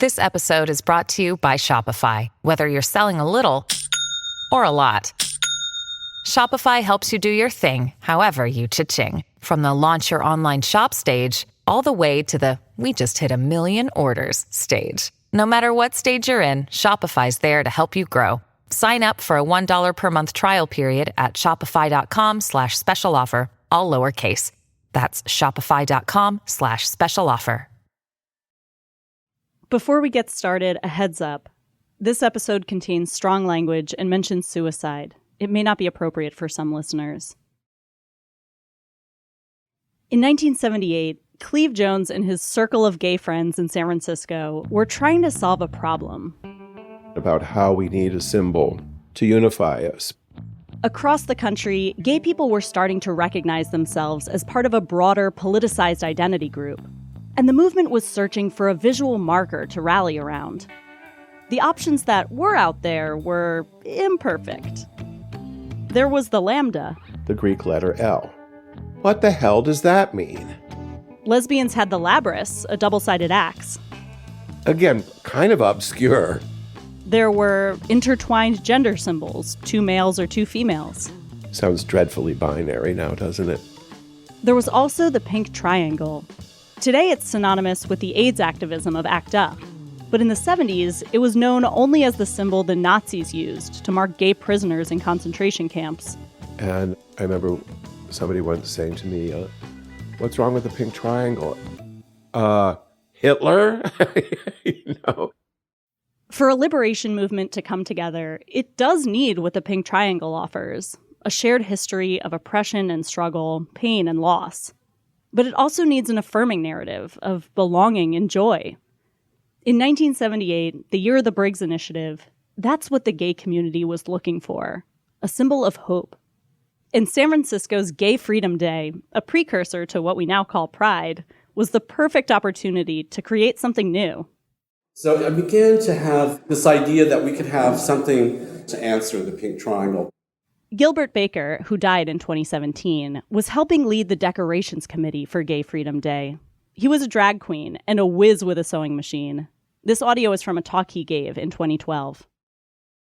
This episode is brought to you by Shopify. Whether you're selling a little or a lot, Shopify helps you do your thing, however you cha-ching. From the launch your online shop stage, all the way to the we just hit 1 million orders stage. No matter what stage you're in, Shopify's there to help you grow. Sign up for a $1 per month trial period at shopify.com/special offer, all lowercase. That's shopify.com/special offer. Before we get started, a heads up. This episode contains strong language and mentions suicide. It may not be appropriate for some listeners. In 1978, Cleve Jones and his circle of gay friends in San Francisco were trying to solve a problem. About how we need a symbol to unify us. Across the country, gay people were starting to recognize themselves as part of a broader politicized identity group. And the movement was searching for a visual marker to rally around. The options that were out there were imperfect. There was the lambda. The Greek letter L. What the hell does that mean? Lesbians had the labrys, a double-sided axe. Again, kind of obscure. There were intertwined gender symbols, 2 males or 2 females. Sounds dreadfully binary now, doesn't it? There was also the pink triangle. Today it's synonymous with the AIDS activism of ACT UP. But in the 70s, it was known only as the symbol the Nazis used to mark gay prisoners in concentration camps. And I remember somebody once saying to me, what's wrong with the pink triangle? Hitler? You know? For a liberation movement to come together, it does need what the pink triangle offers, a shared history of oppression and struggle, pain and loss. But it also needs an affirming narrative of belonging and joy. In 1978, the year of the Briggs Initiative, that's what the gay community was looking for, a symbol of hope. And San Francisco's Gay Freedom Day, a precursor to what we now call Pride, was the perfect opportunity to create something new. So I began to have this idea that we could have something to answer the pink triangle. Gilbert Baker, who died in 2017, was helping lead the decorations committee for Gay Freedom Day. He was a drag queen and a whiz with a sewing machine. This audio is from a talk he gave in 2012.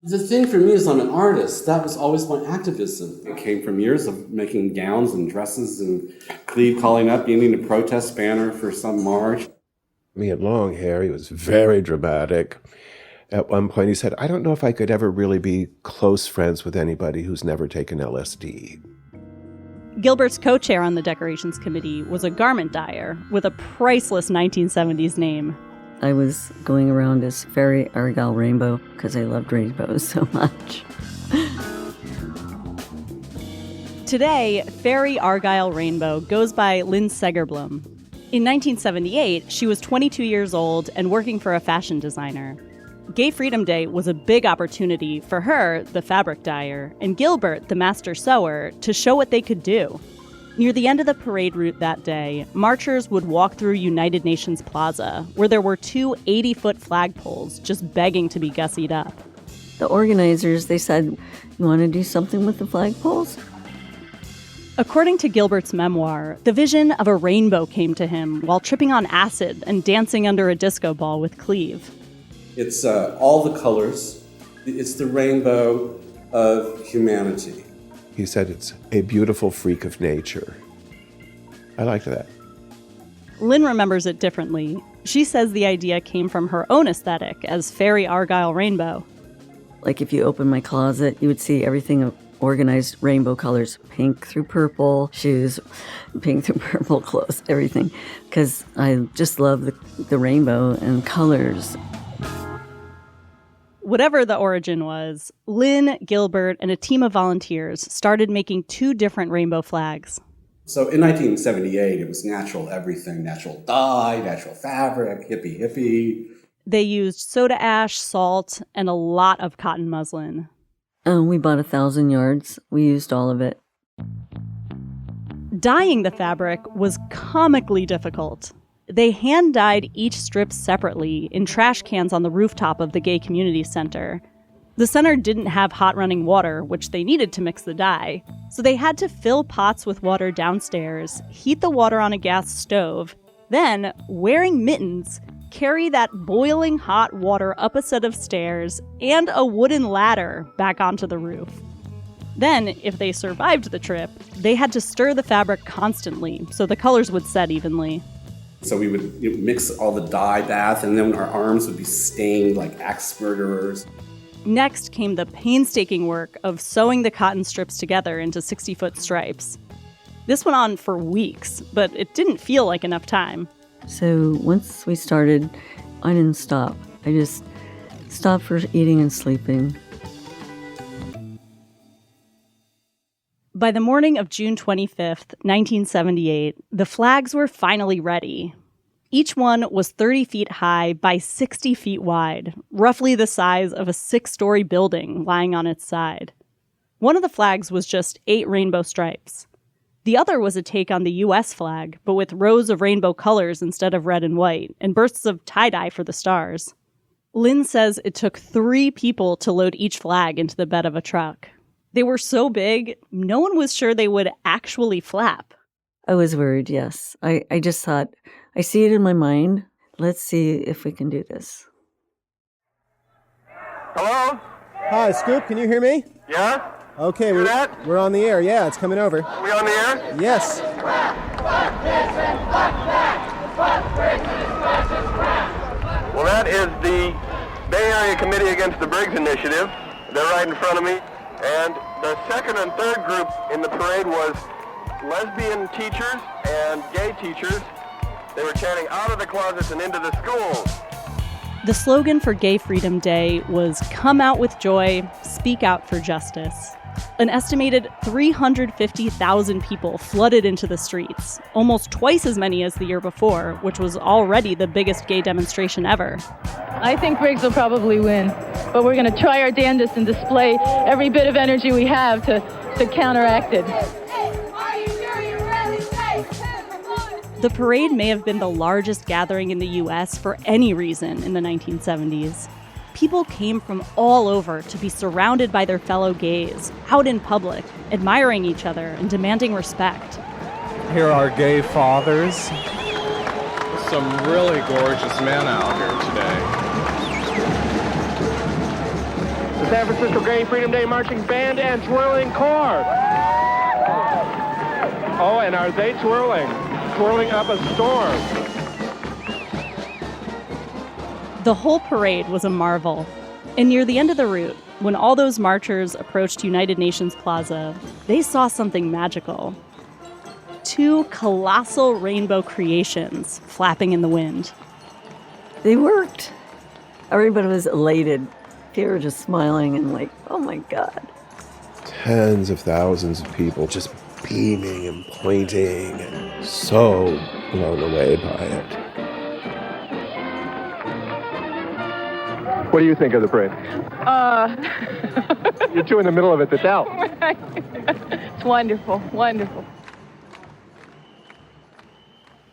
The thing for me is I'm an artist. That was always my activism. It came from years of making gowns and dresses and Cleve calling up, needing a protest banner for some march. He had long hair. He was very dramatic. At one point he said, I don't know if I could ever really be close friends with anybody who's never taken LSD. Gilbert's co-chair on the decorations committee was a garment dyer with a priceless 1970s name. I was going around as Fairy Argyle Rainbow because I loved rainbows so much. Today, Fairy Argyle Rainbow goes by Lynn Segerblom. In 1978, she was 22 years old and working for a fashion designer. Gay Freedom Day was a big opportunity for her, the fabric dyer, and Gilbert, the master sewer, to show what they could do. Near the end of the parade route that day, marchers would walk through United Nations Plaza, where there were 2 80-foot flagpoles just begging to be gussied up. The organizers, they said, you want to do something with the flagpoles? According to Gilbert's memoir, the vision of a rainbow came to him while tripping on acid and dancing under a disco ball with Cleve. It's all the colors. It's the rainbow of humanity. He said it's a beautiful freak of nature. I liked that. Lynn remembers it differently. She says the idea came from her own aesthetic as Fairy Argyle Rainbow. Like if you open my closet, you would see everything of organized rainbow colors, pink through purple, shoes, pink through purple clothes, everything. Because I just love the rainbow and colors. Whatever the origin was, Lynn, Gilbert, and a team of volunteers started making 2 different rainbow flags. So in 1978, it was natural everything, natural dye, natural fabric, hippie. They used soda ash, salt, and a lot of cotton muslin. We bought 1,000 yards. We used all of it. Dyeing the fabric was comically difficult. They hand-dyed each strip separately in trash cans on the rooftop of the Gay Community Center. The center didn't have hot running water, which they needed to mix the dye, so they had to fill pots with water downstairs, heat the water on a gas stove, then, wearing mittens, carry that boiling hot water up a set of stairs and a wooden ladder back onto the roof. Then, if they survived the trip, they had to stir the fabric constantly so the colors would set evenly. So we would mix all the dye bath, and then our arms would be stained like axe murderers. Next came the painstaking work of sewing the cotton strips together into 60-foot stripes. This went on for weeks, but it didn't feel like enough time. So once we started, I didn't stop. I just stopped for eating and sleeping. By the morning of June 25th, 1978, the flags were finally ready. Each one was 30 feet high by 60 feet wide, roughly the size of a 6-story building lying on its side. One of the flags was just 8 rainbow stripes. The other was a take on the U.S. flag, but with rows of rainbow colors instead of red and white, and bursts of tie-dye for the stars. Lynn says it took 3 people to load each flag into the bed of a truck. They were so big, no one was sure they would actually flap. I was worried, yes. I just thought, I see it in my mind. Let's see if we can do this. Hello? Hi, Scoop, can you hear me? Yeah? Okay, that? we're on the air. Yeah, it's coming over. Are we on the air? Yes. Well, that is the Bay Area Committee Against the Briggs Initiative. They're right in front of me. And the second and third group in the parade was lesbian teachers and gay teachers. They were chanting out of the closets and into the schools. The slogan for Gay Freedom Day was "Come out with joy, speak out for justice." An estimated 350,000 people flooded into the streets, almost twice as many as the year before, which was already the biggest gay demonstration ever. I think Briggs will probably win, but we're going to try our damnedest and display every bit of energy we have to counteract it. The parade may have been the largest gathering in the U.S. for any reason in the 1970s. People came from all over to be surrounded by their fellow gays, out in public, admiring each other and demanding respect. Here are gay fathers. Some really gorgeous men out here today. The San Francisco Gay Freedom Day marching band and twirling car. Oh, and are they twirling? Twirling up a storm. The whole parade was a marvel. And near the end of the route, when all those marchers approached United Nations Plaza, they saw something magical. 2 colossal rainbow creations flapping in the wind. They worked. Everybody was elated. They were just smiling and like, oh my God. Tens of thousands of people just beaming and pointing and so blown away by it. What do you think of the parade? You're two in the middle of it, tell. It's wonderful, wonderful.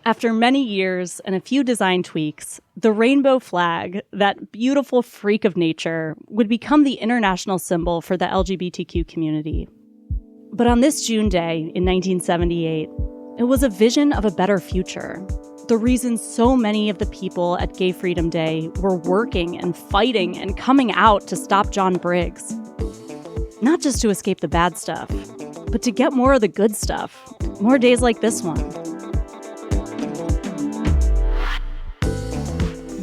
After many years and a few design tweaks, the rainbow flag, that beautiful freak of nature, would become the international symbol for the LGBTQ community. But on this June day in 1978, it was a vision of a better future. The reason so many of the people at Gay Freedom Day were working and fighting and coming out to stop John Briggs. Not just to escape the bad stuff, but to get more of the good stuff. More days like this one.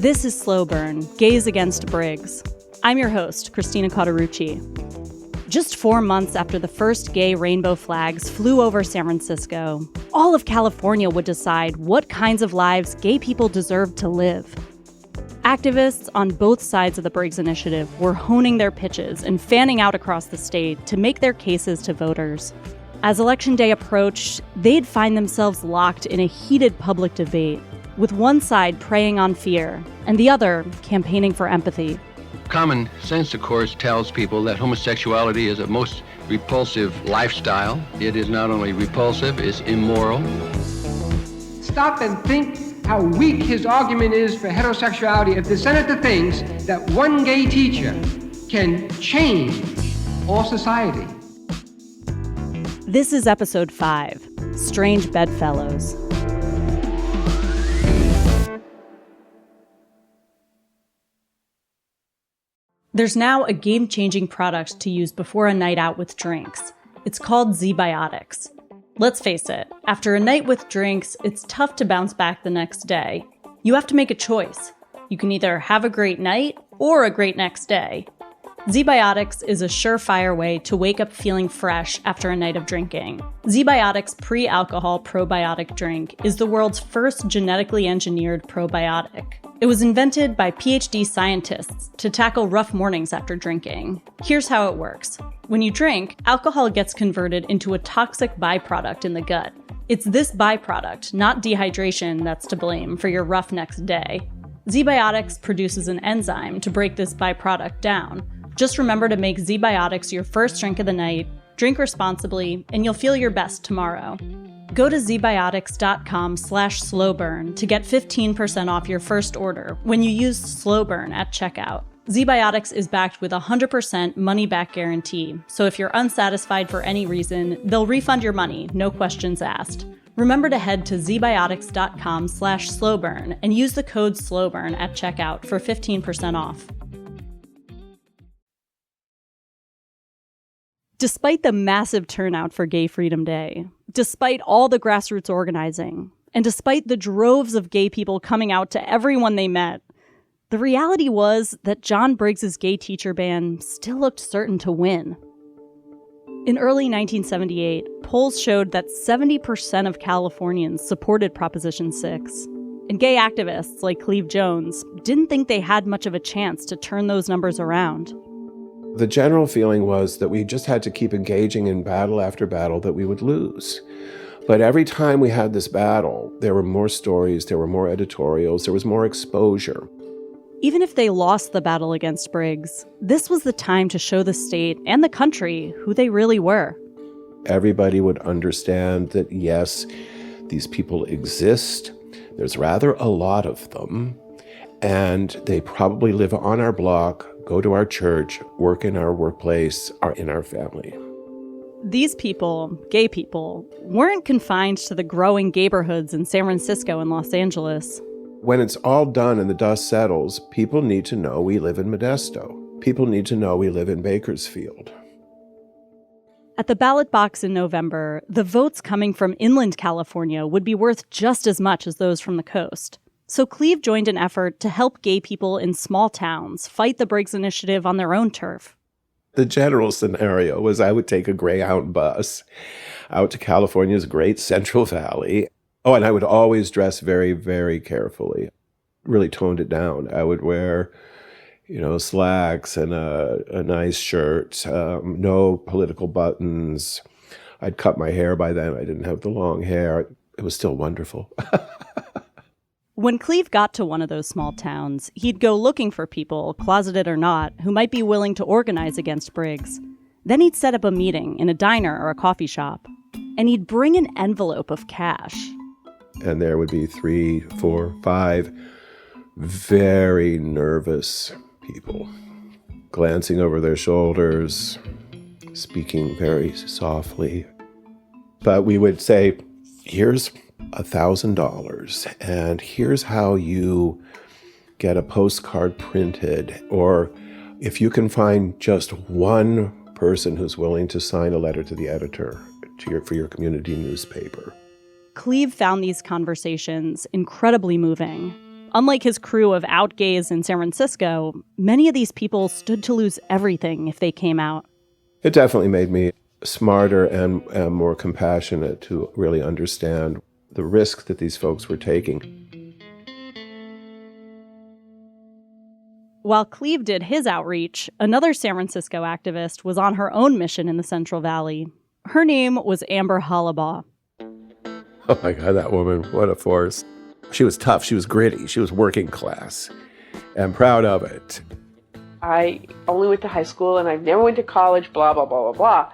This is Slow Burn, Gays Against Briggs. I'm your host, Christina Cauterucci. Just 4 months after the first gay rainbow flags flew over San Francisco, all of California would decide what kinds of lives gay people deserved to live. Activists on both sides of the Briggs Initiative were honing their pitches and fanning out across the state to make their cases to voters. As Election Day approached, they'd find themselves locked in a heated public debate, with one side preying on fear and the other campaigning for empathy. Common sense, of course, tells people that homosexuality is a most repulsive lifestyle. It is not only repulsive, it's immoral. Stop and think how weak his argument is for heterosexuality if the senator thinks that one gay teacher can change all society. This is episode 5, Strange Bedfellows. There's now a game-changing product to use before a night out with drinks. It's called ZBiotics. Let's face it, after a night with drinks, it's tough to bounce back the next day. You have to make a choice. You can either have a great night or a great next day. ZBiotics is a surefire way to wake up feeling fresh after a night of drinking. ZBiotics pre-alcohol probiotic drink is the world's first genetically engineered probiotic. It was invented by PhD scientists to tackle rough mornings after drinking. Here's how it works. When you drink, alcohol gets converted into a toxic byproduct in the gut. It's this byproduct, not dehydration, that's to blame for your rough next day. ZBiotics produces an enzyme to break this byproduct down. Just remember to make ZBiotics your first drink of the night, drink responsibly, and you'll feel your best tomorrow. Go to zbiotics.com/slowburn to get 15% off your first order when you use Slowburn at checkout. ZBiotics is backed with a 100% money-back guarantee, so if you're unsatisfied for any reason, they'll refund your money, no questions asked. Remember to head to zbiotics.com/slowburn and use the code SLOWBURN at checkout for 15% off. Despite the massive turnout for Gay Freedom Day, despite all the grassroots organizing, and despite the droves of gay people coming out to everyone they met, the reality was that John Briggs's gay teacher ban still looked certain to win. In early 1978, polls showed that 70% of Californians supported Proposition 6, and gay activists like Cleve Jones didn't think they had much of a chance to turn those numbers around. The general feeling was that we just had to keep engaging in battle after battle that we would lose. But every time we had this battle, there were more stories, there were more editorials, there was more exposure. Even if they lost the battle against Briggs, this was the time to show the state and the country who they really were. Everybody would understand that, yes, these people exist. There's rather a lot of them. And they probably live on our block, go to our church, work in our workplace, are in our family. These people, gay people, weren't confined to the growing gayborhoods in San Francisco and Los Angeles. When it's all done and the dust settles, people need to know we live in Modesto. People need to know we live in Bakersfield. At the ballot box in November, the votes coming from inland California would be worth just as much as those from the coast. So Cleve joined an effort to help gay people in small towns fight the Briggs Initiative on their own turf. The general scenario was I would take a Greyhound bus out to California's great Central Valley. Oh, and I would always dress very, very carefully. Really toned it down. I would wear, slacks and a nice shirt, no political buttons. I'd cut my hair by then. I didn't have the long hair. It was still wonderful. When Cleve got to one of those small towns, he'd go looking for people, closeted or not, who might be willing to organize against Briggs. Then he'd set up a meeting in a diner or a coffee shop, and he'd bring an envelope of cash. And there would be 3, 4, 5 very nervous people, glancing over their shoulders, speaking very softly. But we would say, here's $1,000, and here's how you get a postcard printed, or if you can find just one person who's willing to sign a letter to the editor for your community newspaper. Cleve found these conversations incredibly moving. Unlike his crew of out gays in San Francisco, many of these people stood to lose everything if they came out. It definitely made me smarter and more compassionate to really understand the risk that these folks were taking. While Cleve did his outreach, another San Francisco activist was on her own mission in the Central Valley. Her name was Amber Hollibaugh. Oh my God, that woman, what a force. She was tough, she was gritty, she was working class, and proud of it. I only went to high school and I never went to college, blah, blah, blah, blah, blah.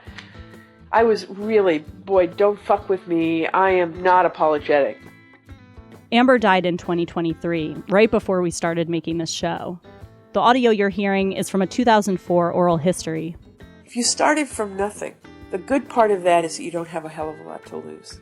I was really, boy, don't fuck with me. I am not apologetic. Amber died in 2023, right before we started making this show. The audio you're hearing is from a 2004 oral history. If you started from nothing, the good part of that is that you don't have a hell of a lot to lose.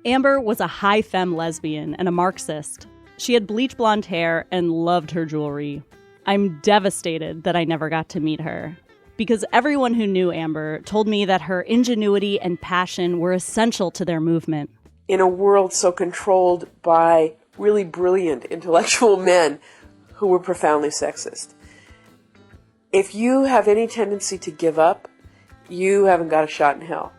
Amber was a high femme lesbian and a Marxist. She had bleach blonde hair and loved her jewelry. I'm devastated that I never got to meet her, because everyone who knew Amber told me that her ingenuity and passion were essential to their movement. In a world so controlled by really brilliant intellectual men who were profoundly sexist, if you have any tendency to give up, you haven't got a shot in hell.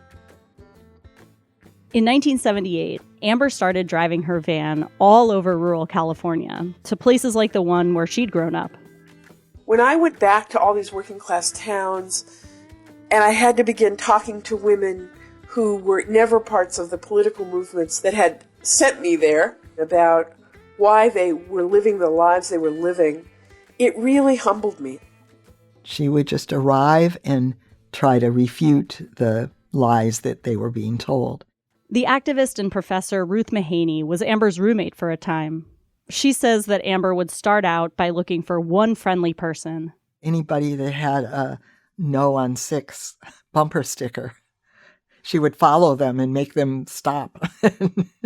In 1978, Amber started driving her van all over rural California to places like the one where she'd grown up. When I went back to all these working class towns and I had to begin talking to women who were never parts of the political movements that had sent me there about why they were living the lives they were living, it really humbled me. She would just arrive and try to refute the lies that they were being told. The activist and professor Ruth Mahaney was Amber's roommate for a time. She says that Amber would start out by looking for one friendly person. Anybody that had a No on 6 bumper sticker, she would follow them and make them stop.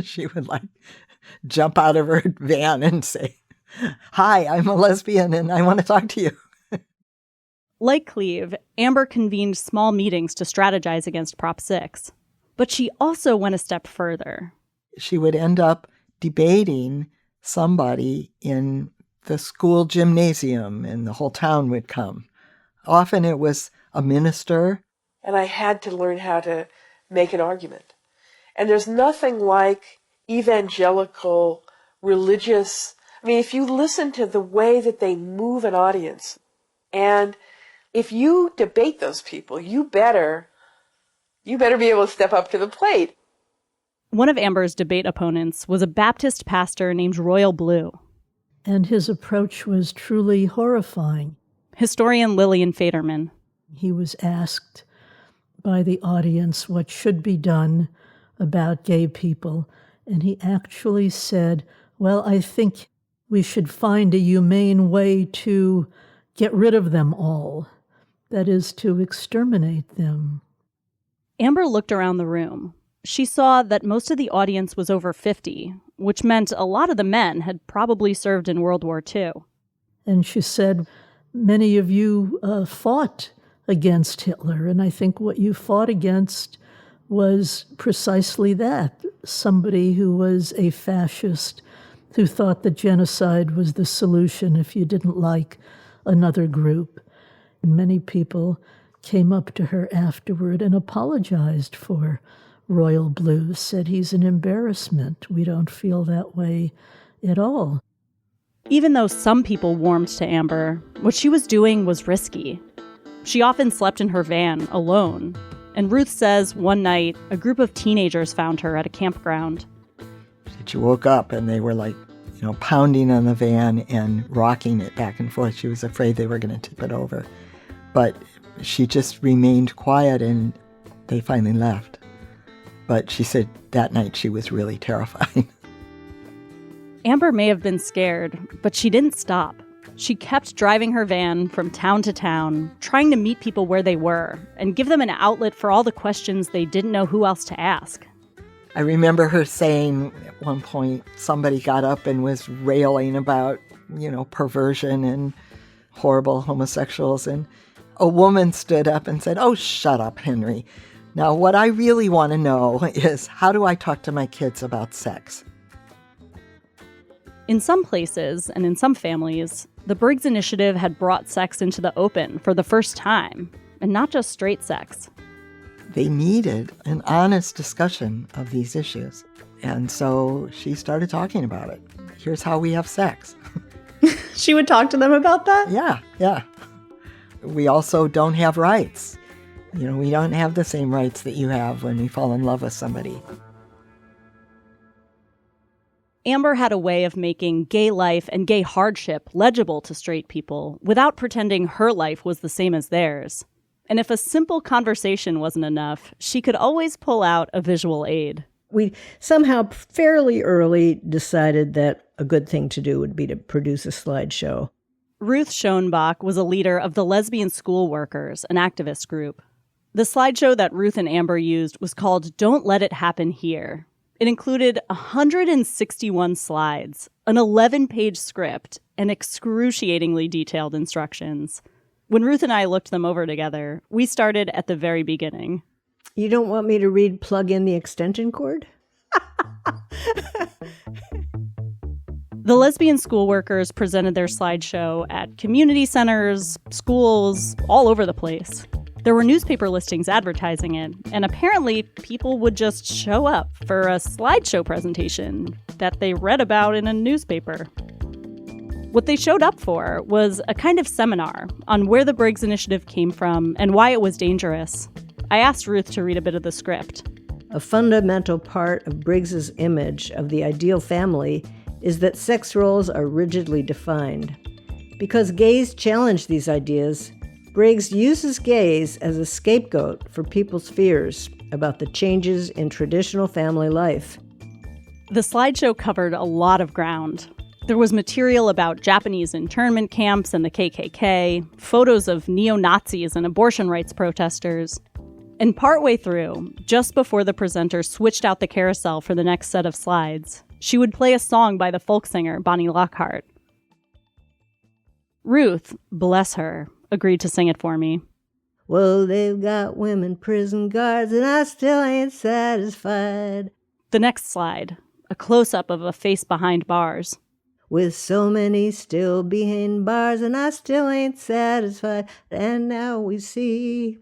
She would jump out of her van and say, "Hi, I'm a lesbian and I want to talk to you." Like Cleve, Amber convened small meetings to strategize against Prop 6. But she also went a step further. She would end up debating somebody in the school gymnasium, and the whole town would come. Often it was a minister. And I had to learn how to make an argument. And there's nothing like evangelical, religious. I mean, if you listen to the way that they move an audience, and if you debate those people, you better be able to step up to the plate. One of Amber's debate opponents was a Baptist pastor named Royal Blue. And his approach was truly horrifying. Historian Lillian Faderman. He was asked by the audience what should be done about gay people, and he actually said, "Well, I think we should find a humane way to get rid of them all. That is, to exterminate them." Amber looked around the room. She saw that most of the audience was over 50, which meant a lot of the men had probably served in World War II. And she said, "Many of you fought against Hitler, and I think what you fought against was precisely that, somebody who was a fascist, who thought that genocide was the solution if you didn't like another group." And many people came up to her afterward and apologized for Royal Blue, said he's an embarrassment. We don't feel that way at all. Even though some people warmed to Amber, what she was doing was risky. She often slept in her van alone. And Ruth says one night, a group of teenagers found her at a campground. She woke up and they were pounding on the van and rocking it back and forth. She was afraid they were going to tip it over. But she just remained quiet and they finally left. But she said that night she was really terrified. Amber may have been scared, but she didn't stop. She kept driving her van from town to town, trying to meet people where they were and give them an outlet for all the questions they didn't know who else to ask. I remember her saying at one point somebody got up and was railing about, perversion and horrible homosexuals, and a woman stood up and said, "Oh, shut up, Henry. Now, what I really want to know is, how do I talk to my kids about sex?" In some places and in some families, the Briggs Initiative had brought sex into the open for the first time, and not just straight sex. They needed an honest discussion of these issues. And so she started talking about it. Here's how we have sex. She would talk to them about that? Yeah. We also don't have rights. We don't have the same rights that you have when we fall in love with somebody. Amber had a way of making gay life and gay hardship legible to straight people without pretending her life was the same as theirs. And if a simple conversation wasn't enough, she could always pull out a visual aid. We somehow fairly early decided that a good thing to do would be to produce a slideshow. Ruth Schoenbach was a leader of the Lesbian School Workers, an activist group. The slideshow that Ruth and Amber used was called Don't Let It Happen Here. It included 161 slides, an 11-page script, and excruciatingly detailed instructions. When Ruth and I looked them over together, we started at the very beginning. You don't want me to read plug in the extension cord? The lesbian school workers presented their slideshow at community centers, schools, all over the place. There were newspaper listings advertising it, and apparently people would just show up for a slideshow presentation that they read about in a newspaper. What they showed up for was a kind of seminar on where the Briggs Initiative came from and why it was dangerous. I asked Ruth to read a bit of the script. A fundamental part of Briggs's image of the ideal family is that sex roles are rigidly defined. Because gays challenge these ideas, Briggs uses gays as a scapegoat for people's fears about the changes in traditional family life. The slideshow covered a lot of ground. There was material about Japanese internment camps and the KKK, photos of neo-Nazis and abortion rights protesters. And partway through, just before the presenter switched out the carousel for the next set of slides, she would play a song by the folk singer Bonnie Lockhart. Ruth, bless her, agreed to sing it for me. Well, they've got women prison guards and I still ain't satisfied. The next slide, a close-up of a face behind bars. With so many still behind bars and I still ain't satisfied. And now we see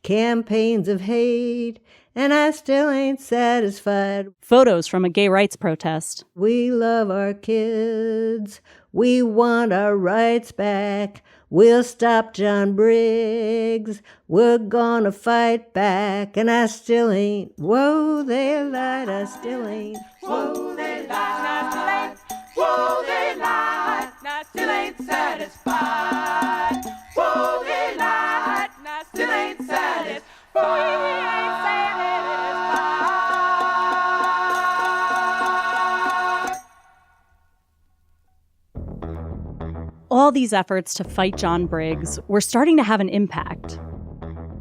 campaigns of hate and I still ain't satisfied. Photos from a gay rights protest. We love our kids. We want our rights back. We'll stop John Briggs. We're gonna fight back. And I still ain't. Whoa, they lied. I still ain't. Whoa, they lied. I still ain't. Whoa, they lied. I still ain't satisfied. Whoa, they lied. I still ain't satisfied. All these efforts to fight John Briggs were starting to have an impact.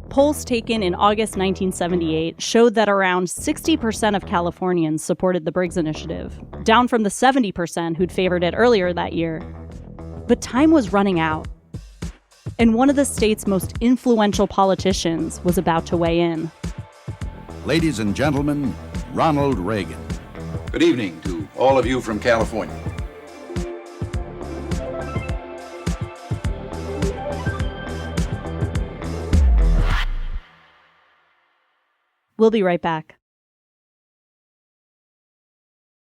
Polls taken in August 1978 showed that around 60% of Californians supported the Briggs Initiative, down from the 70% who'd favored it earlier that year. But time was running out. And one of the state's most influential politicians was about to weigh in. Ladies and gentlemen, Ronald Reagan. Good evening to all of you from California. We'll be right back.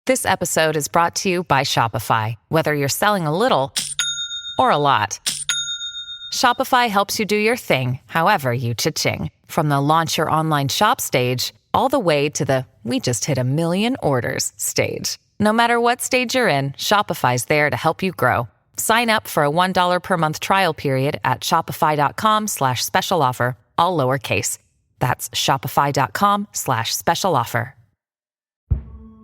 This episode is brought to you by Shopify. Whether you're selling a little or a lot, Shopify helps you do your thing, however you cha-ching. From the launch your online shop stage, all the way to the we just hit 1 million orders stage. No matter what stage you're in, Shopify's there to help you grow. Sign up for a $1 per month trial period at shopify.com/special offer, all lowercase. That's shopify.com/special offer.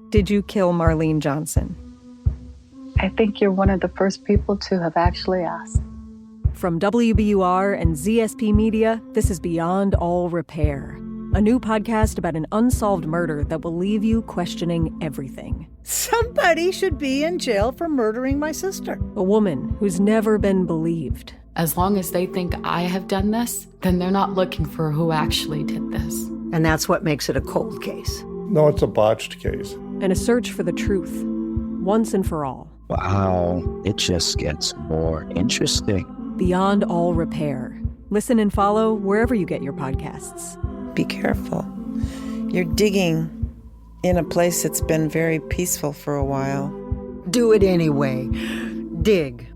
Did you kill Marlene Johnson? I think you're one of the first people to have actually asked. From WBUR and ZSP Media, this is Beyond All Repair, a new podcast about an unsolved murder that will leave you questioning everything. Somebody should be in jail for murdering my sister. A woman who's never been believed. As long as they think I have done this, then they're not looking for who actually did this. And that's what makes it a cold case. No, it's a botched case. And a search for the truth, once and for all. Wow, it just gets more interesting. Beyond All Repair. Listen and follow wherever you get your podcasts. Be careful. You're digging in a place that's been very peaceful for a while. Do it anyway. Dig.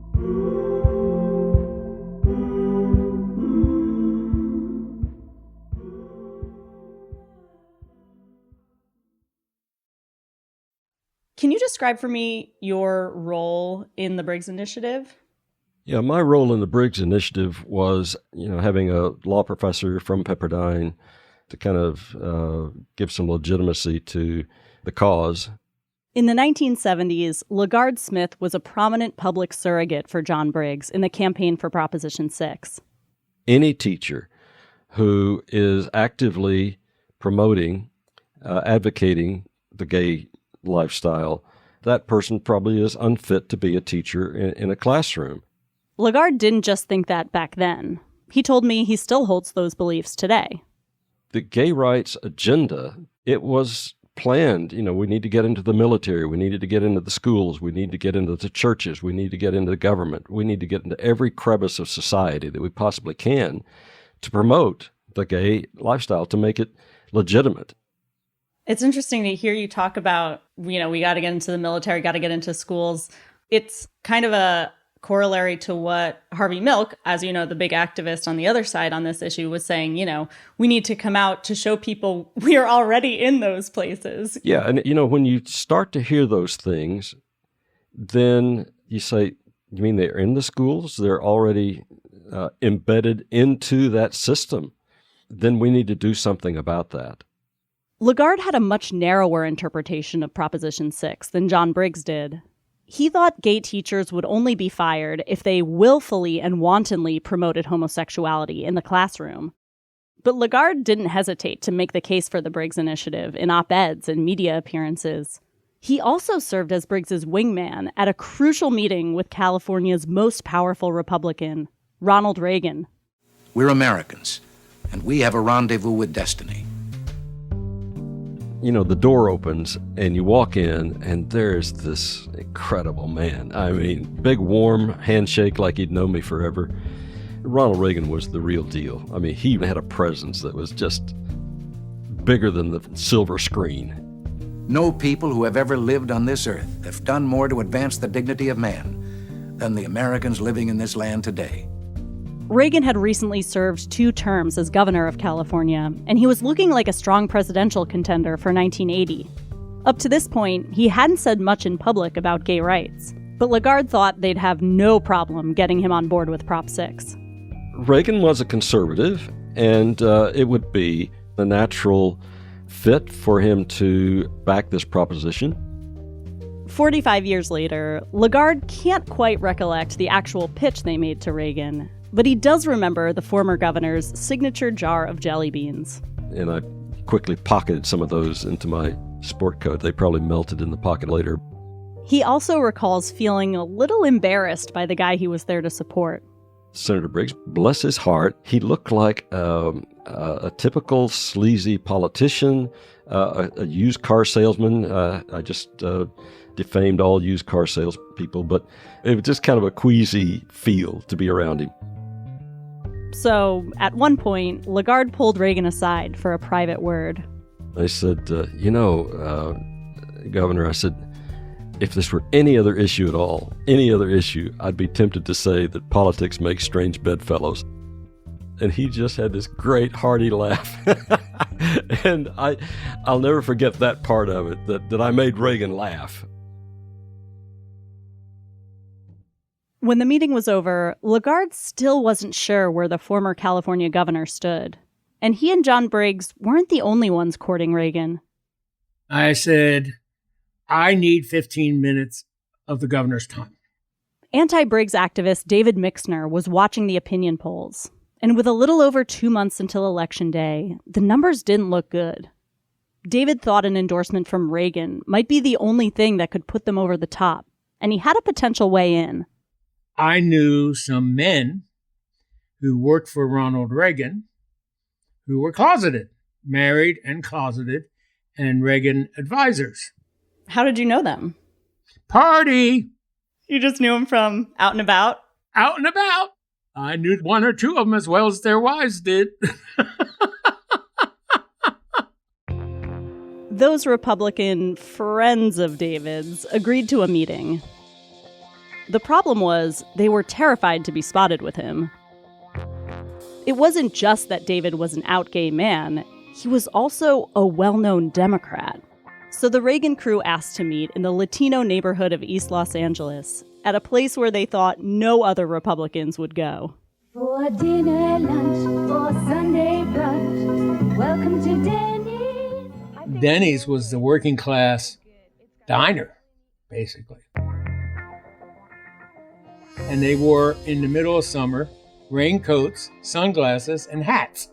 Can you describe for me your role in the Briggs Initiative? Yeah, my role in the Briggs Initiative was, having a law professor from Pepperdine to kind of give some legitimacy to the cause. In the 1970s, LaGarde Smith was a prominent public surrogate for John Briggs in the campaign for Proposition 6. Any teacher who is actively promoting, advocating the gay lifestyle that person probably is unfit to be a teacher in a classroom. Lagarde didn't just think that back then. He told me he still holds those beliefs today. The gay rights agenda, it was planned. We need to get into the military. We needed to get into the schools. We need to get into the churches. We need to get into the government. We need to get into every crevice of society that we possibly can to promote the gay lifestyle, to make it legitimate. It's interesting to hear you talk about, we got to get into the military, got to get into schools. It's kind of a corollary to what Harvey Milk, as you know, the big activist on the other side on this issue, was saying, we need to come out to show people we are already in those places. Yeah. And, when you start to hear those things, then you say, you mean they're in the schools? They're already embedded into that system. Then we need to do something about that. Lagarde had a much narrower interpretation of Proposition 6 than John Briggs did. He thought gay teachers would only be fired if they willfully and wantonly promoted homosexuality in the classroom. But Lagarde didn't hesitate to make the case for the Briggs Initiative in op-eds and media appearances. He also served as Briggs's wingman at a crucial meeting with California's most powerful Republican, Ronald Reagan. We're Americans, and we have a rendezvous with destiny. The door opens and you walk in and there's this incredible man. I mean, big, warm handshake like he'd known me forever. Ronald Reagan was the real deal. I mean, he had a presence that was just bigger than the silver screen. No people who have ever lived on this earth have done more to advance the dignity of man than the Americans living in this land today. Reagan had recently served 2 terms as governor of California, and he was looking like a strong presidential contender for 1980. Up to this point, he hadn't said much in public about gay rights, but Lagarde thought they'd have no problem getting him on board with Prop 6. Reagan was a conservative, and it would be a natural fit for him to back this proposition. 45 years later, Lagarde can't quite recollect the actual pitch they made to Reagan, but he does remember the former governor's signature jar of jelly beans. And I quickly pocketed some of those into my sport coat. They probably melted in the pocket later. He also recalls feeling a little embarrassed by the guy he was there to support. Senator Briggs, bless his heart, he looked like a typical sleazy politician, a used car salesman. I just defamed all used car salespeople, but it was just kind of a queasy feel to be around him. So, at one point, Lagarde pulled Reagan aside for a private word. I said, Governor, I said, if this were any other issue at all, any other issue, I'd be tempted to say that politics makes strange bedfellows. And he just had this great hearty laugh. And I'll never forget that part of it, that I made Reagan laugh. When the meeting was over, Lagarde still wasn't sure where the former California governor stood. And he and John Briggs weren't the only ones courting Reagan. I said, I need 15 minutes of the governor's time. Anti-Briggs activist David Mixner was watching the opinion polls. And with a little over 2 months until Election Day, the numbers didn't look good. David thought an endorsement from Reagan might be the only thing that could put them over the top. And he had a potential way in. I knew some men who worked for Ronald Reagan who were closeted, married and closeted, and Reagan advisors. How did you know them? Party! You just knew them from out and about? Out and about. I knew 1 or 2 of them as well as their wives did. Those Republican friends of David's agreed to a meeting. The problem was they were terrified to be spotted with him. It wasn't just that David was an out gay man. He was also a well-known Democrat. So the Reagan crew asked to meet in the Latino neighborhood of East Los Angeles, at a place where they thought no other Republicans would go. For dinner, lunch, or Sunday brunch, welcome to Denny's. Denny's was the working class diner, basically. And they wore, in the middle of summer, raincoats, sunglasses, and hats,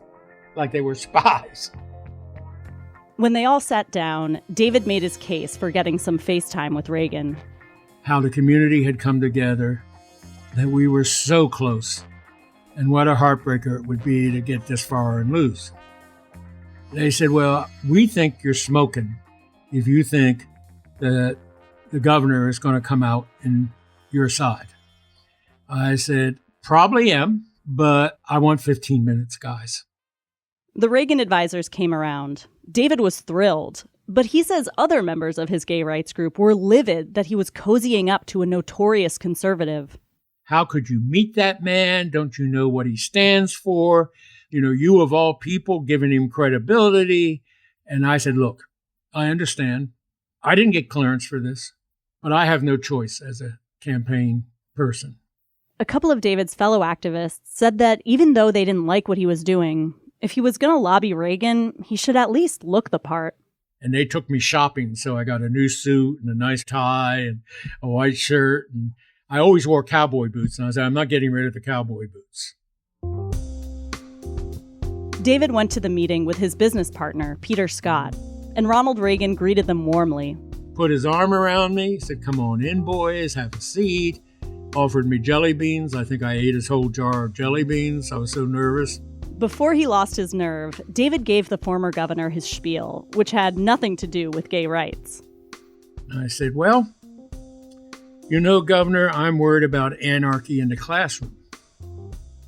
like they were spies. When they all sat down, David made his case for getting some FaceTime with Reagan. How the community had come together, that we were so close, and what a heartbreaker it would be to get this far and lose. They said, well, we think you're smoking if you think that the governor is going to come out in your side. I said, probably am, but I want 15 minutes, guys. The Reagan advisors came around. David was thrilled, but he says other members of his gay rights group were livid that he was cozying up to a notorious conservative. How could you meet that man? Don't you know what he stands for? You know, you of all people giving him credibility. And I said, look, I understand. I didn't get clearance for this, but I have no choice as a campaign person. A couple of David's fellow activists said that even though they didn't like what he was doing, if he was going to lobby Reagan, he should at least look the part. And they took me shopping, so I got a new suit and a nice tie and a white shirt. And I always wore cowboy boots, and I said, I'm not getting rid of the cowboy boots. David went to the meeting with his business partner, Peter Scott, and Ronald Reagan greeted them warmly. Put his arm around me, said, come on in, boys, have a seat. Offered me jelly beans. I think I ate his whole jar of jelly beans. I was so nervous. Before he lost his nerve, David gave the former governor his spiel, which had nothing to do with gay rights. I said, well, you know, Governor, I'm worried about anarchy in the classroom.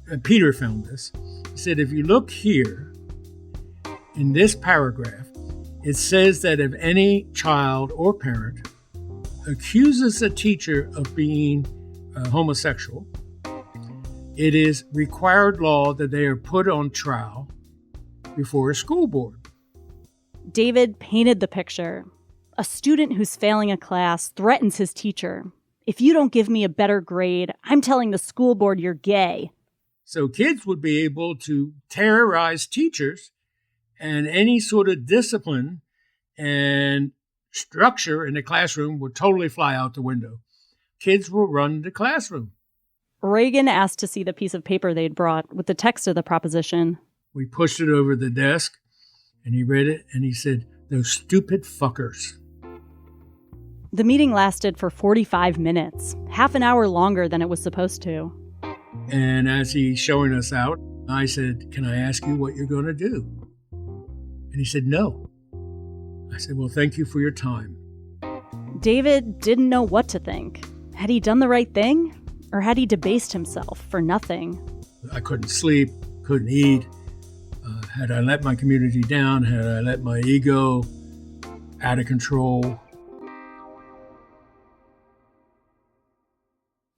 And Peter found this. He said, if you look here, in this paragraph, it says that if any child or parent accuses a teacher of being homosexual, it is required law that they are put on trial before a school board. David painted the picture. A student who's failing a class threatens his teacher. If you don't give me a better grade, I'm telling the school board you're gay. So kids would be able to terrorize teachers, and any sort of discipline and structure in the classroom would totally fly out the window. Kids will run the classroom. Reagan asked to see the piece of paper they'd brought with the text of the proposition. We pushed it over the desk, and he read it, and he said, those stupid fuckers. The meeting lasted for 45 minutes, half an hour longer than it was supposed to. And as he's showing us out, I said, can I ask you what you're going to do? And he said, no. I said, well, thank you for your time. David didn't know what to think. Had he done the right thing? Or had he debased himself for nothing? I couldn't sleep, couldn't eat. Had I let my community down? Had I let my ego out of control?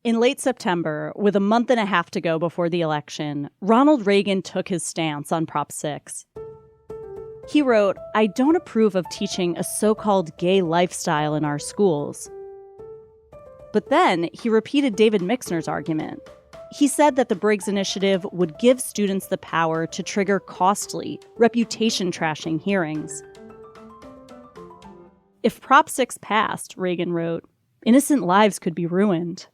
In late September, with a month and a half to go before the election, Ronald Reagan took his stance on Prop 6. He wrote, I don't approve of teaching a so-called gay lifestyle in our schools. But then he repeated David Mixner's argument. He said that the Briggs Initiative would give students the power to trigger costly, reputation-trashing hearings. If Prop 6 passed, Reagan wrote, innocent lives could be ruined.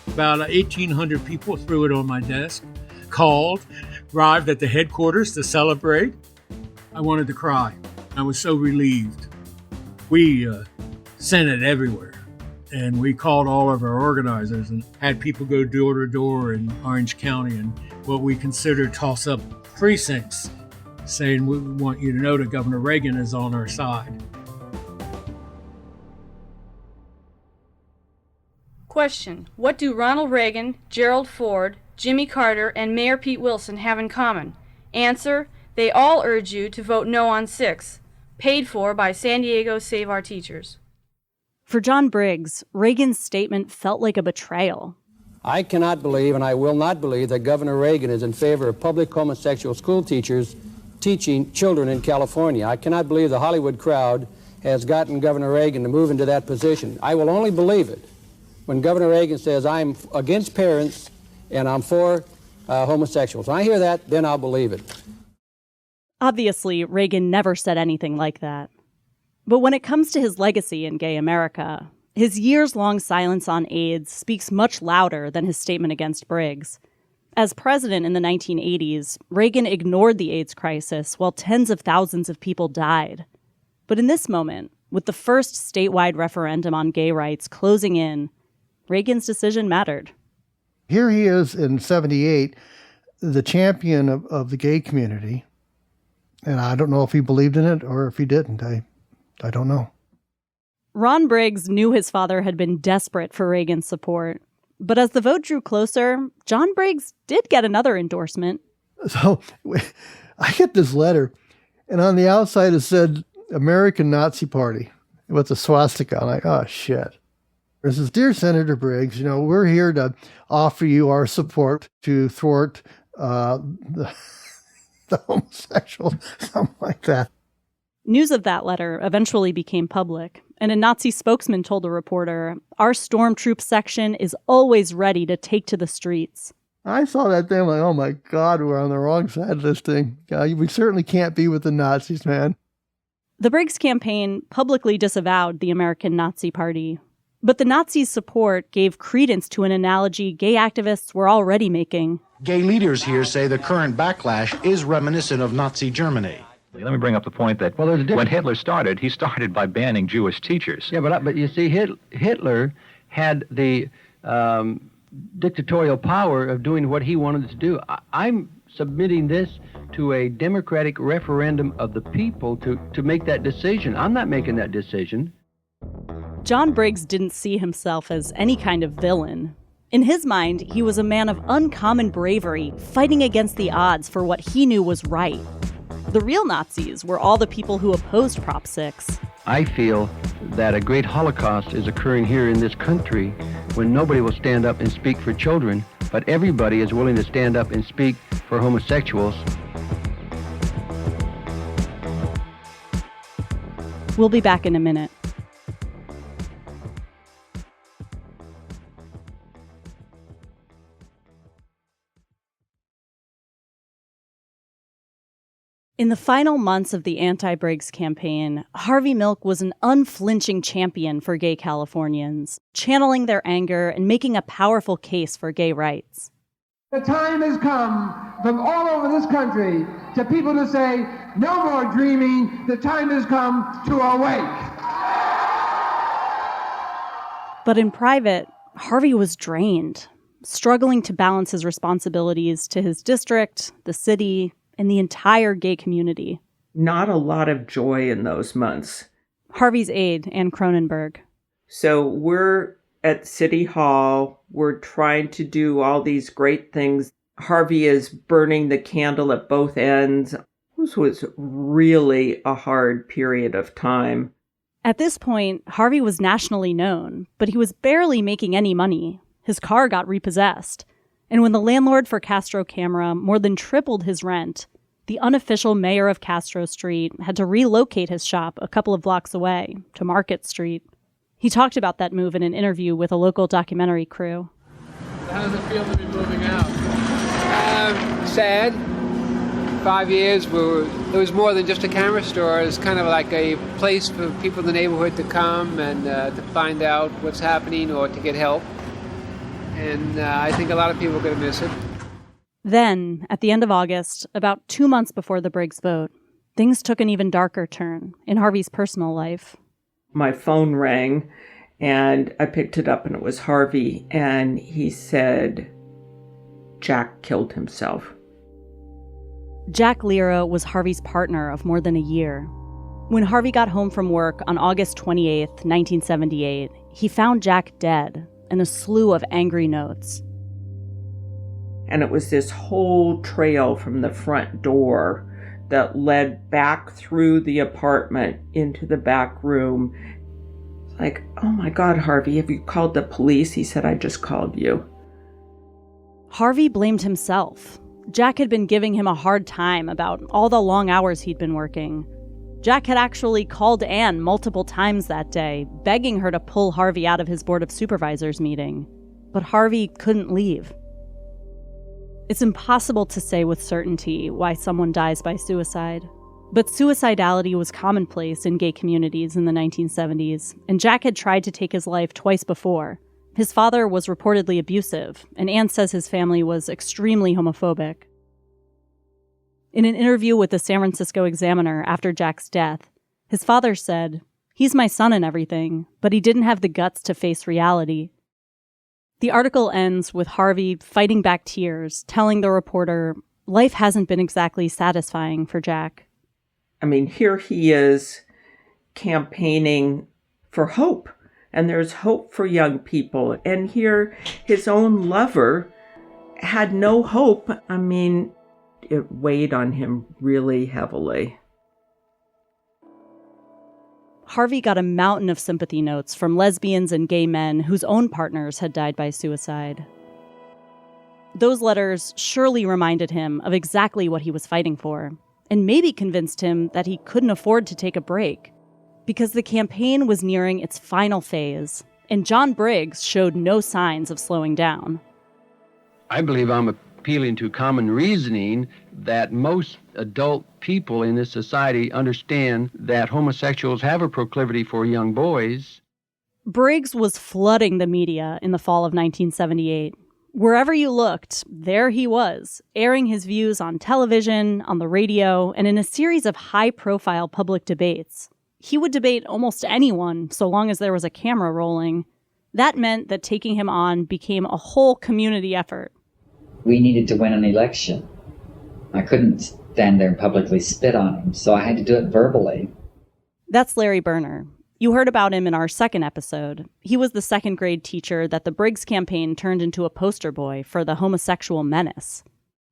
About 1,800 people threw it on my desk, called, arrived at the headquarters to celebrate. I wanted to cry. I was so relieved. We sent it everywhere, and we called all of our organizers and had people go door to door in Orange County and what we consider toss-up precincts, saying we want you to know that Governor Reagan is on our side. Question: what do Ronald Reagan, Gerald Ford, Jimmy Carter, and Mayor Pete Wilson have in common? Answer: they all urge you to vote no on 6, paid for by San Diego Save Our Teachers. For John Briggs, Reagan's statement felt like a betrayal. I cannot believe, and I will not believe, that Governor Reagan is in favor of public homosexual school teachers teaching children in California. I cannot believe the Hollywood crowd has gotten Governor Reagan to move into that position. I will only believe it when Governor Reagan says, I'm against parents and I'm for homosexuals. When I hear that, then I'll believe it. Obviously, Reagan never said anything like that. But when it comes to his legacy in gay America, his years-long silence on AIDS speaks much louder than his statement against Briggs. As president in the 1980s, Reagan ignored the AIDS crisis while tens of thousands of people died. But in this moment, with the first statewide referendum on gay rights closing in, Reagan's decision mattered. Here he is in 78, the champion of the gay community. And I don't know if he believed in it or if he didn't. I don't know. Ron Briggs knew his father had been desperate for Reagan's support. But as the vote drew closer, John Briggs did get another endorsement. So I get this letter, and on the outside it said, American Nazi Party, with a swastika. I'm like, oh, shit. It says, Dear Senator Briggs, we're here to offer you our support to thwart the homosexuals, something like that. News of that letter eventually became public, and a Nazi spokesman told a reporter, our stormtroop section is always ready to take to the streets. I saw that thing, like, oh my God, we're on the wrong side of this thing. We certainly can't be with the Nazis, man. The Briggs campaign publicly disavowed the American Nazi Party, but the Nazis' support gave credence to an analogy gay activists were already making. Gay leaders here say the current backlash is reminiscent of Nazi Germany. Let me bring up the point that when Hitler started, he started by banning Jewish teachers. Yeah, but you see, Hitler had the dictatorial power of doing what he wanted to do. I'm submitting this to a democratic referendum of the people to make that decision. I'm not making that decision. John Briggs didn't see himself as any kind of villain. In his mind, he was a man of uncommon bravery, fighting against the odds for what he knew was right. The real Nazis were all the people who opposed Prop 6. I feel that a great Holocaust is occurring here in this country when nobody will stand up and speak for children, but everybody is willing to stand up and speak for homosexuals. We'll be back in a minute. In the final months of the anti-Briggs campaign, Harvey Milk was an unflinching champion for gay Californians, channeling their anger and making a powerful case for gay rights. The time has come from all over this country to people to say, no more dreaming, the time has come to awake. But in private, Harvey was drained, struggling to balance his responsibilities to his district, the city, and the entire gay community. Not a lot of joy in those months. Harvey's aide, Ann Cronenberg. So we're at City Hall. We're trying to do all these great things. Harvey is burning the candle at both ends. This was really a hard period of time. At this point, Harvey was nationally known, but he was barely making any money. His car got repossessed. And when the landlord for Castro Camera more than tripled his rent, the unofficial mayor of Castro Street had to relocate his shop a couple of blocks away to Market Street. He talked about that move in an interview with a local documentary crew. How does it feel to be moving out? Sad. 5 years, it was more than just a camera store. It was kind of like a place for people in the neighborhood to come and to find out what's happening or to get help. And I think a lot of people are going to miss it. Then, at the end of August, about 2 months before the Briggs vote, things took an even darker turn in Harvey's personal life. My phone rang, and I picked it up, and it was Harvey, and he said, Jack killed himself. Jack Lira was Harvey's partner of more than a year. When Harvey got home from work on August 28th, 1978, he found Jack dead and a slew of angry notes. And it was this whole trail from the front door that led back through the apartment into the back room. It's like, oh my God, Harvey, have you called the police? He said, I just called you. Harvey blamed himself. Jack had been giving him a hard time about all the long hours he'd been working. Jack had actually called Ann multiple times that day, begging her to pull Harvey out of his Board of Supervisors meeting. But Harvey couldn't leave. It's impossible to say with certainty why someone dies by suicide. But suicidality was commonplace in gay communities in the 1970s, and Jack had tried to take his life twice before, His father was reportedly abusive, and Anne says his family was extremely homophobic. In an interview with the San Francisco Examiner after Jack's death, his father said, "He's my son and everything, but he didn't have the guts to face reality." The article ends with Harvey fighting back tears, telling the reporter, life hasn't been exactly satisfying for Jack. I mean, here he is campaigning for hope, and there's hope for young people. And here his own lover had no hope. I mean, it weighed on him really heavily. Harvey got a mountain of sympathy notes from lesbians and gay men whose own partners had died by suicide. Those letters surely reminded him of exactly what he was fighting for, and maybe convinced him that he couldn't afford to take a break, because the campaign was nearing its final phase, and John Briggs showed no signs of slowing down. I believe I'm appealing to common reasoning that most adult people in this society understand that homosexuals have a proclivity for young boys. Briggs was flooding the media in the fall of 1978. Wherever you looked, there he was, airing his views on television, on the radio, and in a series of high-profile public debates. He would debate almost anyone so long as there was a camera rolling. That meant that taking him on became a whole community effort. We needed to win an election. I couldn't stand there and publicly spit on him, so I had to do it verbally. That's Larry Berner. You heard about him in our second episode. He was the second grade teacher that the Briggs campaign turned into a poster boy for the homosexual menace.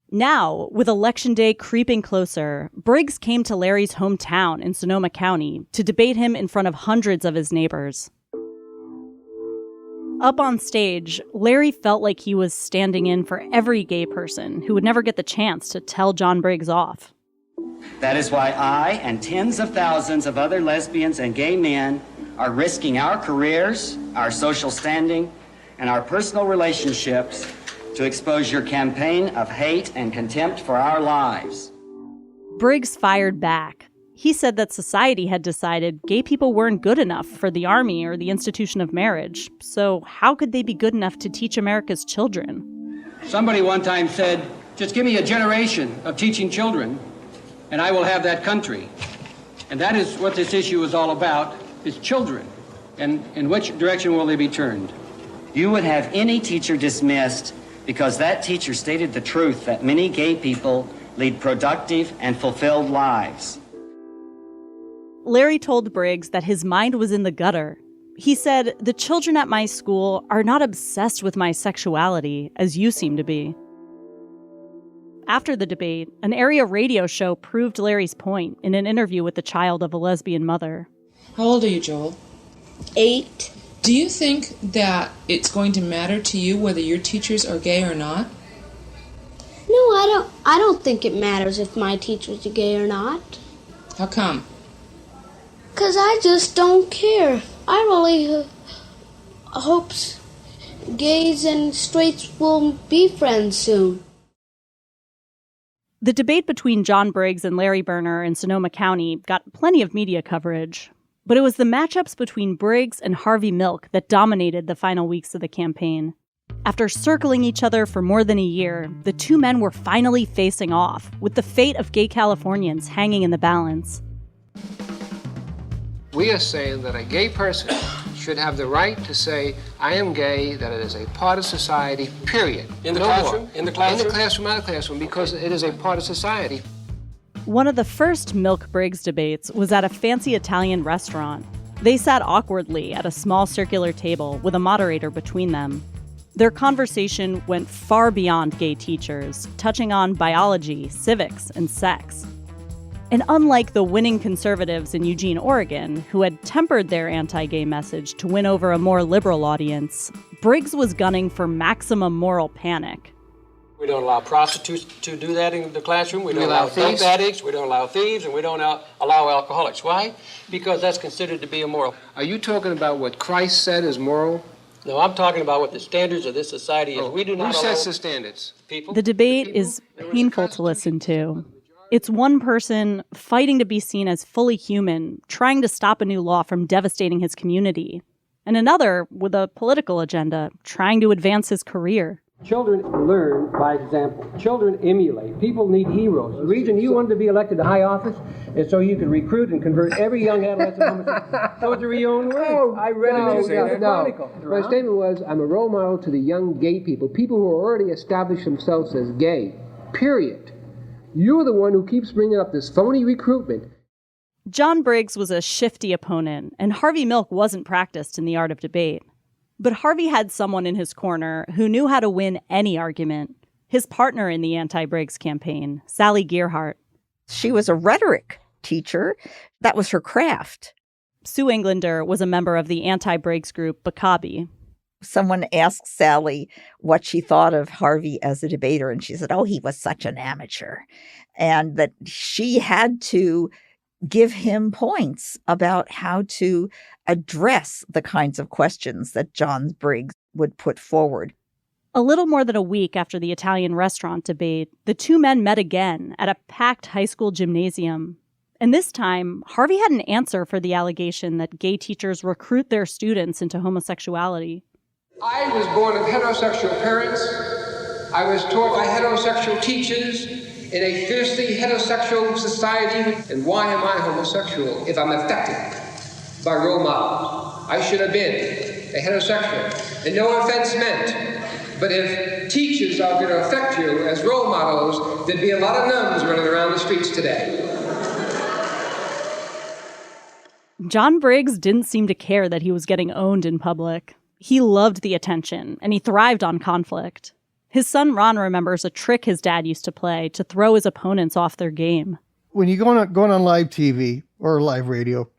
Now, with Election Day creeping closer, Briggs came to Larry's hometown in Sonoma County to debate him in front of hundreds of his neighbors. Up on stage, Larry felt like he was standing in for every gay person who would never get the chance to tell John Briggs off. That is why I and tens of thousands of other lesbians and gay men are risking our careers, our social standing, and our personal relationships to expose your campaign of hate and contempt for our lives. Briggs fired back. He said that society had decided gay people weren't good enough for the army or the institution of marriage, so how could they be good enough to teach America's children? Somebody one time said, just give me a generation of teaching children, and I will have that country. And that is what this issue is all about, is children. And in which direction will they be turned? You would have any teacher dismissed because that teacher stated the truth that many gay people lead productive and fulfilled lives. Larry told Briggs that his mind was in the gutter. He said, the children at my school are not obsessed with my sexuality, as you seem to be. After the debate, an area radio show proved Larry's point in an interview with the child of a lesbian mother. How old are you, Joel? 8. Do you think that it's going to matter to you whether your teachers are gay or not? No, I don't think it matters if my teachers are gay or not. How come? 'Cause I just don't care. I really hope gays and straights will be friends soon. The debate between John Briggs and Larry Berner in Sonoma County got plenty of media coverage, but it was the matchups between Briggs and Harvey Milk that dominated the final weeks of the campaign. After circling each other for more than a year, the two men were finally facing off, with the fate of gay Californians hanging in the balance. We are saying that a gay person should have the right to say, I am gay, that it is a part of society, period. In the No classroom? more. In the classroom? In the classroom, out of the classroom, because it is a part of society. One of the first Milk-Briggs debates was at a fancy Italian restaurant. They sat awkwardly at a small circular table with a moderator between them. Their conversation went far beyond gay teachers, touching on biology, civics, and sex. And unlike the winning conservatives in Eugene, Oregon, who had tempered their anti-gay message to win over a more liberal audience, Briggs was gunning for maximum moral panic. We don't allow prostitutes to do that in the classroom. We don't allow drug addicts. We don't allow thieves, and we don't allow alcoholics. Why? Because that's considered to be immoral. Are you talking about what Christ said is moral? No, I'm talking about what the standards of this society is. We do not Who allow sets the standards? People. The debate is painful to listen to. It's one person fighting to be seen as fully human, trying to stop a new law from devastating his community. and another with a political agenda, trying to advance his career. Children learn by example. Children emulate. People need heroes. The reason you wanted to be elected to high office is so you could recruit and convert every young adolescent homosexual. Those are your own words. I read it in the article. My statement was, I'm a role model to the young gay people, people who are already established themselves as gay, period. You're the one who keeps bringing up this phony recruitment. John Briggs was a shifty opponent, and Harvey Milk wasn't practiced in the art of debate. But Harvey had someone in his corner who knew how to win any argument. His partner in the anti-Briggs campaign, Sally Gearhart. She was a rhetoric teacher. That was her craft. Sue Englander was a member of the anti-Briggs group Bakabi. Someone asked Sally what she thought of Harvey as a debater, and she said, oh, he was such an amateur. And that she had to give him points about how to address the kinds of questions that John Briggs would put forward. A little more than a week after the Italian restaurant debate, the two men met again at a packed high school gymnasium. And this time, Harvey had an answer for the allegation that gay teachers recruit their students into homosexuality. I was born of heterosexual parents. I was taught by heterosexual teachers in a fiercely heterosexual society. And why am I homosexual if I'm affected by role models? I should have been a heterosexual. And no offense meant, but if teachers are going to affect you as role models, there'd be a lot of nuns running around the streets today. John Briggs didn't seem to care that he was getting owned in public. He loved the attention, and he thrived on conflict. His son Ron remembers a trick his dad used to play to throw his opponents off their game. When you going on live TV or live radio,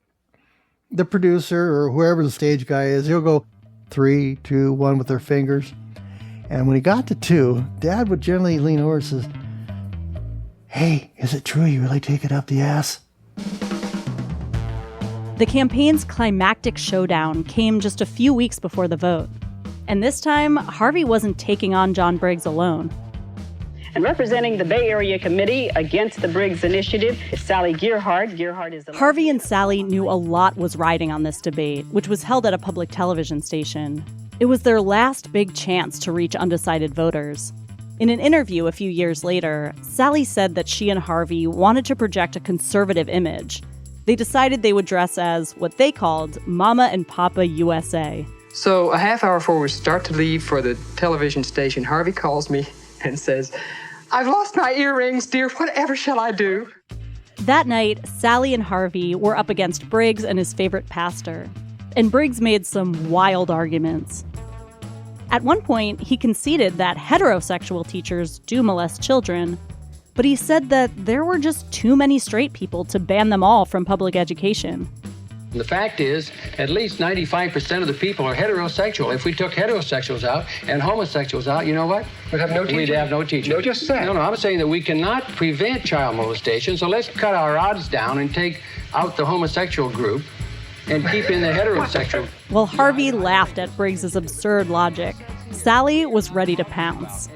the producer or whoever the stage guy is, he'll go 3, 2, 1 with their fingers. And when he got to 2, Dad would generally lean over and says, hey, is it true you really take it up the ass? The campaign's climactic showdown came just a few weeks before the vote. And this time, Harvey wasn't taking on John Briggs alone. And representing the Bay Area Committee against the Briggs Initiative is Sally Gearhart. Harvey and Sally knew a lot was riding on this debate, which was held at a public television station. It was their last big chance to reach undecided voters. In an interview a few years later, Sally said that she and Harvey wanted to project a conservative image. They decided they would dress as what they called Mama and Papa USA. So a half hour before we start to leave for the television station, Harvey calls me and says, I've lost my earrings, dear. Whatever shall I do? That night, Sally and Harvey were up against Briggs and his favorite pastor. And Briggs made some wild arguments. At one point, he conceded that heterosexual teachers do molest children, but he said that there were just too many straight people to ban them all from public education. The fact is, at least 95% of the people are heterosexual. If we took heterosexuals out and homosexuals out, you know what? We'd have no teachers. We'd have no teachers. No, just that. No, I'm saying that we cannot prevent child molestation, so let's cut our odds down and take out the homosexual group and keep in the heterosexual. Well, Harvey laughed at Briggs's absurd logic. Sally was ready to pounce.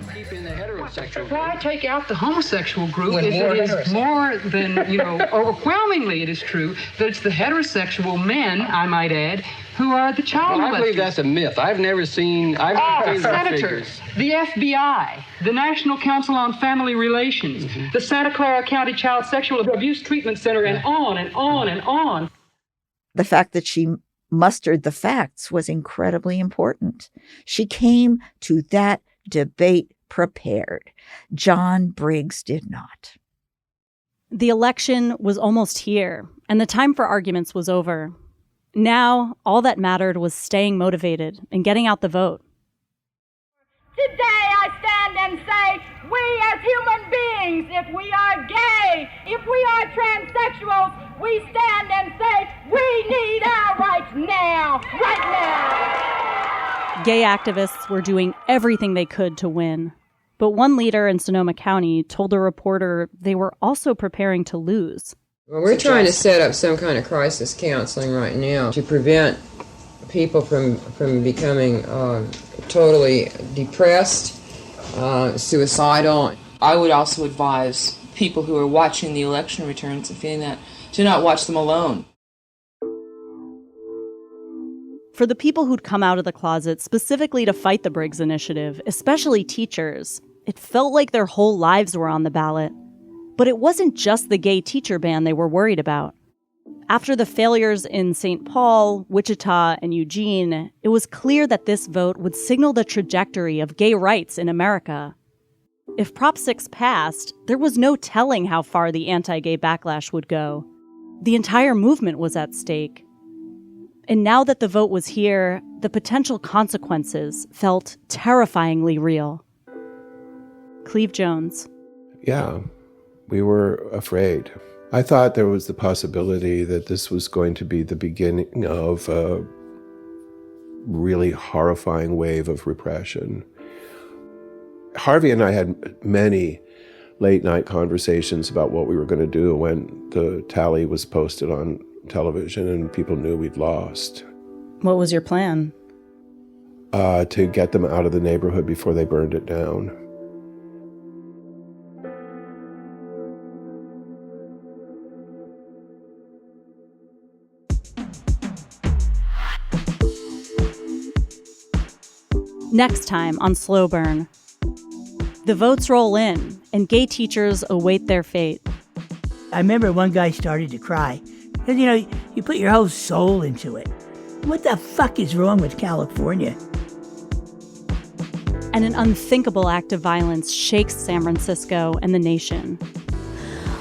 Why take out the homosexual group if it is more than, overwhelmingly it is true that it's the heterosexual men, I might add, who are the child molesters. I believe that's a myth. I've never seen senators, the FBI, the National Council on Family Relations, the Santa Clara County Child Sexual Abuse Treatment Center, and on and on and on. The fact that she mustered the facts was incredibly important. She came to that debate prepared. John Briggs did not. The election was almost here, and the time for arguments was over. Now, all that mattered was staying motivated and getting out the vote. Today I stand and say, we as human beings, if we are gay, if we are transsexuals, we stand and say, we need our rights now, right now. Gay activists were doing everything they could to win. But one leader in Sonoma County told a reporter they were also preparing to lose. Well, we're trying to set up some kind of crisis counseling right now to prevent people from becoming totally depressed, suicidal. I would also advise people who are watching the election returns and feeling that to not watch them alone. for the people who'd come out of the closet specifically to fight the Briggs Initiative, especially teachers, it felt like their whole lives were on the ballot. But it wasn't just the gay teacher ban they were worried about. After the failures in St. Paul, Wichita, and Eugene, it was clear that this vote would signal the trajectory of gay rights in America. If Prop 6 passed, there was no telling how far the anti-gay backlash would go. The entire movement was at stake. And now that the vote was here, the potential consequences felt terrifyingly real. Cleve Jones. Yeah, we were afraid. I thought there was the possibility that this was going to be the beginning of a really horrifying wave of repression. Harvey and I had many late-night conversations about what we were going to do when the tally was posted on television and people knew we'd lost. What was your plan? To get them out of the neighborhood before they burned it down. Next time on Slow Burn. The votes roll in, and gay teachers await their fate. I remember one guy started to cry. Because, you put your whole soul into it. What the fuck is wrong with California? And an unthinkable act of violence shakes San Francisco and the nation.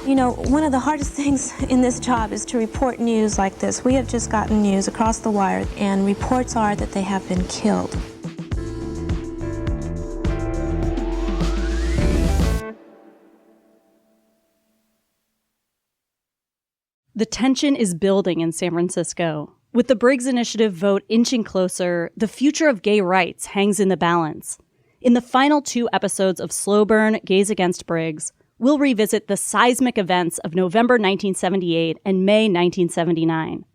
One of the hardest things in this job is to report news like this. We have just gotten news across the wire, and reports are that they have been killed. The tension is building in San Francisco. With the Briggs Initiative vote inching closer, the future of gay rights hangs in the balance. In the final 2 episodes of Slow Burn, Gays Against Briggs, we'll revisit the seismic events of November 1978 and May 1979.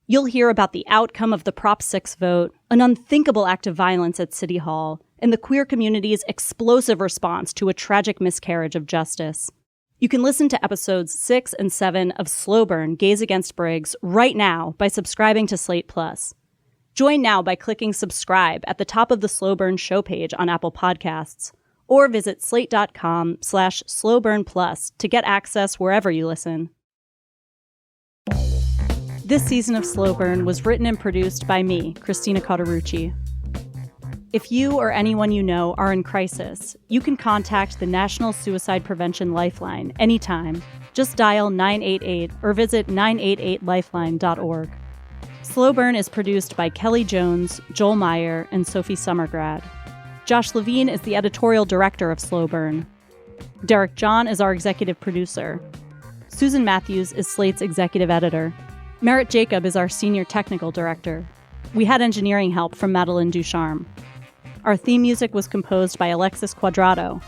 You'll hear about the outcome of the Prop 6 vote, an unthinkable act of violence at City Hall, and the queer community's explosive response to a tragic miscarriage of justice. You can listen to episodes 6 and 7 of Slow Burn, Gays Against Briggs right now by subscribing to Slate Plus. Join now by clicking subscribe at the top of the Slow Burn show page on Apple Podcasts, or visit slate.com/slowburnplus to get access wherever you listen. This season of Slow Burn was written and produced by me, Christina Cauterucci. If you or anyone you know are in crisis, you can contact the National Suicide Prevention Lifeline anytime. Just dial 988 or visit 988lifeline.org. Slow Burn is produced by Kelly Jones, Joel Meyer, and Sophie Summergrad. Josh Levin is the editorial director of Slow Burn. Derek John is our executive producer. Susan Matthews is Slate's executive editor. Merritt Jacob is our senior technical director. We had engineering help from Madeline Ducharme. Our theme music was composed by Alexis Cuadrado.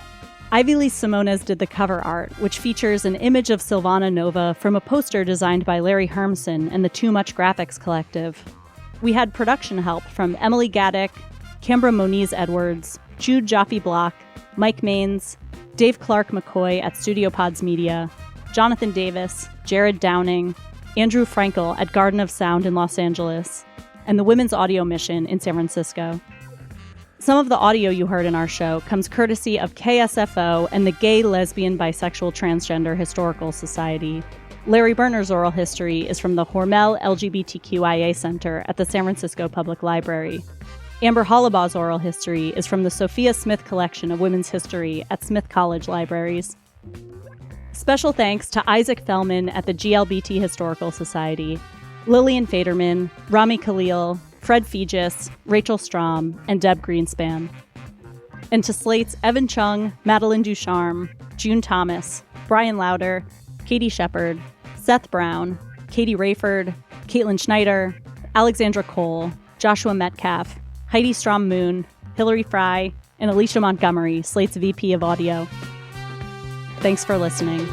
Ivy Lee Simones did the cover art, which features an image of Silvana Nova from a poster designed by Larry Hermson and the Too Much Graphics Collective. We had production help from Emily Gaddick, Kimbra Moniz-Edwards, Jude Jaffe-Block, Mike Maines, Dave Clark McCoy at Studio Pods Media, Jonathan Davis, Jared Downing, Andrew Frankel at Garden of Sound in Los Angeles, and the Women's Audio Mission in San Francisco. Some of the audio you heard in our show comes courtesy of KSFO and the Gay, Lesbian, Bisexual, Transgender Historical Society. Larry Berner's oral history is from the Hormel LGBTQIA Center at the San Francisco Public Library. Amber Hollabaw's oral history is from the Sophia Smith Collection of Women's History at Smith College Libraries. Special thanks to Isaac Fellman at the GLBT Historical Society, Lillian Faderman, Rami Khalil, Fred Fegis, Rachel Strom, and Deb Greenspan. And to Slate's Evan Chung, Madeline Ducharme, June Thomas, Brian Lauder, Katie Shepard, Seth Brown, Katie Rayford, Caitlin Schneider, Alexandra Cole, Joshua Metcalf, Heidi Strom-Moon, Hillary Fry, and Alicia Montgomery, Slate's VP of Audio. Thanks for listening.